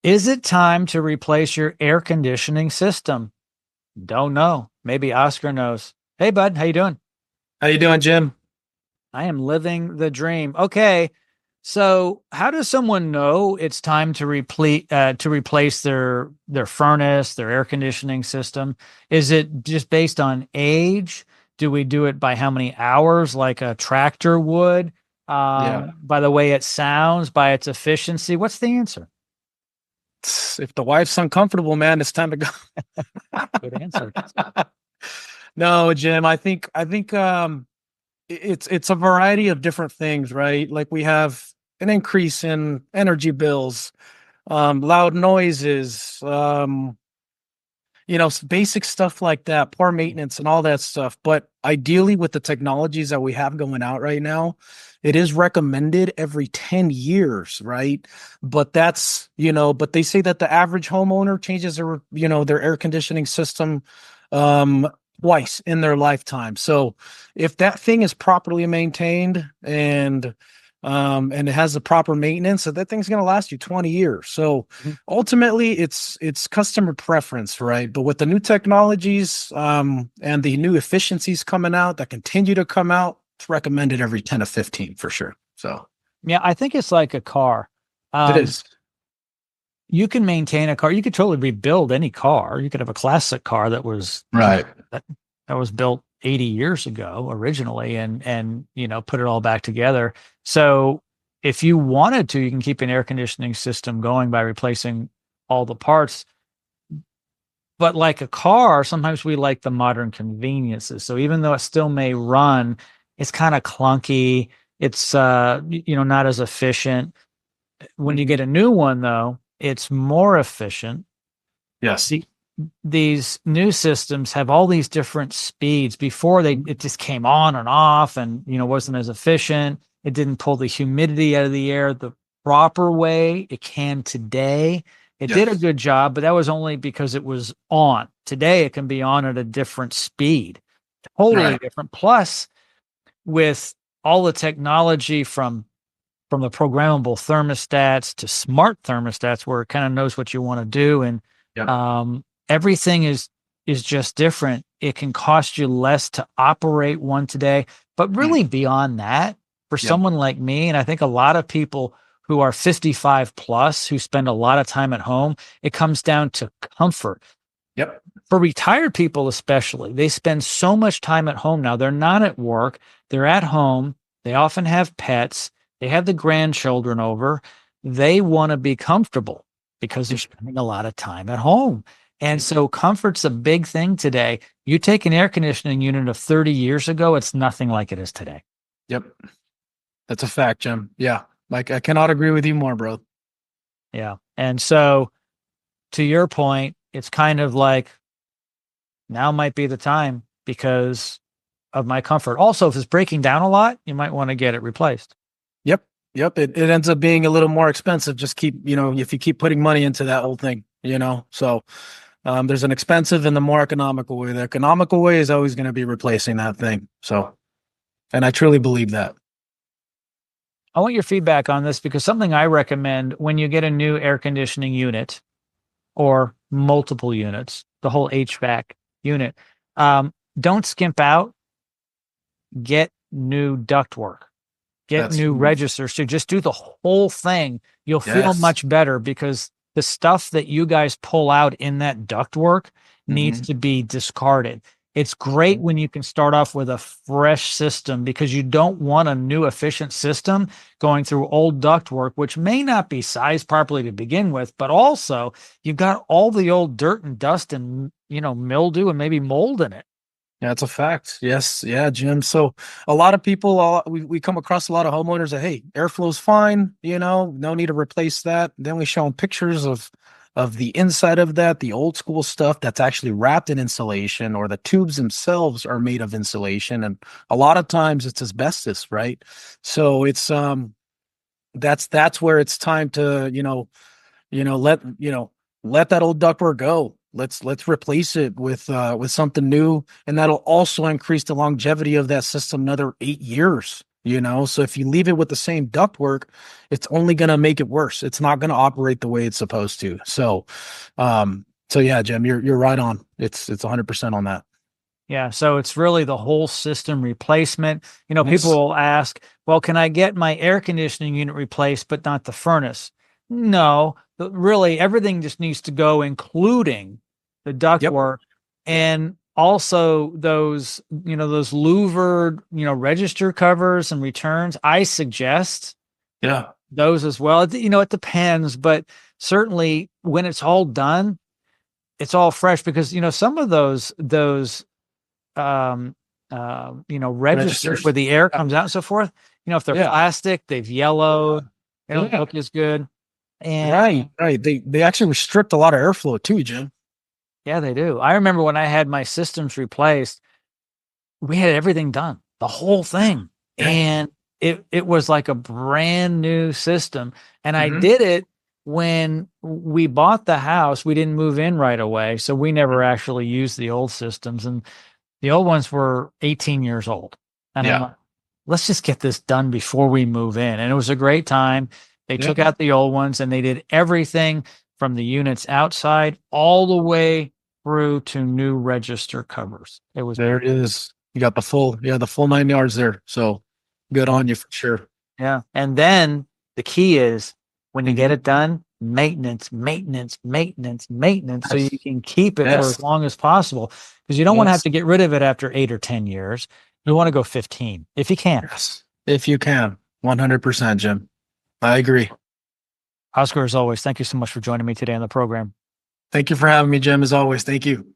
Is it time to replace your air conditioning system? Don't know. Maybe Oscar knows. Hey, bud, how you doing? How you doing, Jim? I am living the dream. Okay, so how does someone know it's time to replace their furnace, their air conditioning system? Is it just based on age? Do we do it by how many hours, like a tractor would? Yeah. By the way it sounds, by its efficiency? What's the answer? If the wife's uncomfortable, man, it's time to go. Good answer. No, Jim, I think it's a variety of different things, right? Like we have an increase in energy bills, loud noises, basic stuff like that, poor maintenance and all that stuff. But ideally, with the technologies that we have going out right now, it is recommended every 10 years, right? But they say that the average homeowner changes their air conditioning system um twice in their lifetime. So if that thing is properly maintained and it has the proper maintenance, so that thing's going to last you 20 years. So Mhm. ultimately it's customer preference, right? But with the new technologies and the new efficiencies coming out that continue to come out, it's recommended every 10 to 15 for sure. So Yeah, I think it's like a car. it Um, is. you can maintain a car. You could totally rebuild any car. You could have a classic car Right. that, that was built 80 years ago originally and put it all back together. So if you wanted to, you can keep an air conditioning system going by replacing all the parts. But like a car, sometimes we like the modern conveniences. So even though it still may run, it's kind of clunky. It's not as efficient. When you Mhm. get a new one though, it's more efficient. Yes. The these new systems have all these different speeds. Before it just came on and off and wasn't as efficient. It didn't pull the humidity out of the air the proper way it can today. It did a Yes. good job, but that was only because it was on. Today it can be on at a different speed, totally Right. different. Plus, with all the technology from the programmable thermostats to smart thermostats where it kind of knows what you want to do and Yep. everything is just different. It can cost you less to operate one today, but Mm. really beyond that, for Yep. someone like me, and I think a lot of people who are 55 plus who spend a lot of time at home, it comes down to comfort. Yep. For retired people especially, they spend so much time at home now. They're not at work, they're at home. They often have pets, they have the grandchildren over. They want to be comfortable because they're spending a lot of time at home. And Yep. so comfort's a big thing today. You take an air conditioning unit of 30 years ago, it's nothing like it is today. Yep. That's a fact, Jim. Yeah. Like I cannot agree with you more, bro. Yeah. And so to your point, it's kind of like now might be the time because of my comfort. Also, if it's breaking down a lot, you might want to get it replaced. Yep. Yep. It ends up being a little more expensive. Just if you keep putting money into that whole thing. So there's an expensive and the more economical way. The economical way is always going to be replacing that thing. So, and I truly believe that. I want your feedback on this because something I recommend when you get a new air conditioning unit or multiple units, the whole HVAC unit, don't skimp out, get new ductwork, get That's new registers. So just do the whole thing. You'll feel yes. much better because the stuff that you guys pull out in that ductwork needs Hmm. to be discarded. It's great when you can start off with a fresh system because you don't want a new efficient system going through old ductwork, which may not be sized properly to begin with, but also you've got all the old dirt and dust and mildew and maybe mold in it. Yeah, it's a fact. Yes. Yeah, Jim. So a lot of people, we come across a lot of homeowners that, hey, airflow's fine, no need to replace that. Then we show them pictures of the inside of that, the old school stuff that's actually wrapped in insulation, or the tubes themselves are made of insulation. And a lot of times it's asbestos, right? So it's that's where it's time to, you know, let you know, let that old ductwork go. Let's replace it with something new, and that'll also increase the longevity of that system another 8 years. you know? So if you leave it with the same ductwork, it's only going to make it worse. It's not going to operate the way it's supposed to. So yeah, Jim, you're right on. It's 100% on that. Yeah, so it's really the whole system replacement. People Yes. will ask, well, can I get my air conditioning unit replaced, but not the furnace? No, really, everything just needs to go, including the Yep. ductwork and also those louvered, register covers and returns. I suggest Yeah. those as well. It depends, but certainly when it's all done, it's all fresh because, some of those um, registers Registers. where the air Yeah. comes out and so forth. If they're Yeah. plastic, they've yellowed, they don't Yeah. look as good. And Right. Right. They actually restrict a lot of airflow too, Jim. yeah, they do. I remember when I had my systems replaced, we had everything done, the whole thing. Yeah. And it was like a brand new system. And I Hmm. did it when we bought the house. We didn't move in right away. So we never actually used the old systems. And the old ones were 18 years old. And I'm Yeah. like, let's just get this done before we move in. And it was a great time. They Yeah. took out the old ones and they did everything from the units outside all the way through to new register covers. It was, There it is. You got the full 9 yards there. So good yeah, on you for sure. yeah. And then the key is when you get Hmm. it done, maintenance, maintenance, maintenance, maintenance, so you Yes. can keep it for as Yes. long as possible because you don't want to have Yes. to get rid of it after 8 or 10 years. You want to go 15 if you can. Yes. If you can. 100%, Jim. I agree. Oscar, as always, thank you so much for joining me today on the program. Thank you for having me, Jim, as always. Thank you.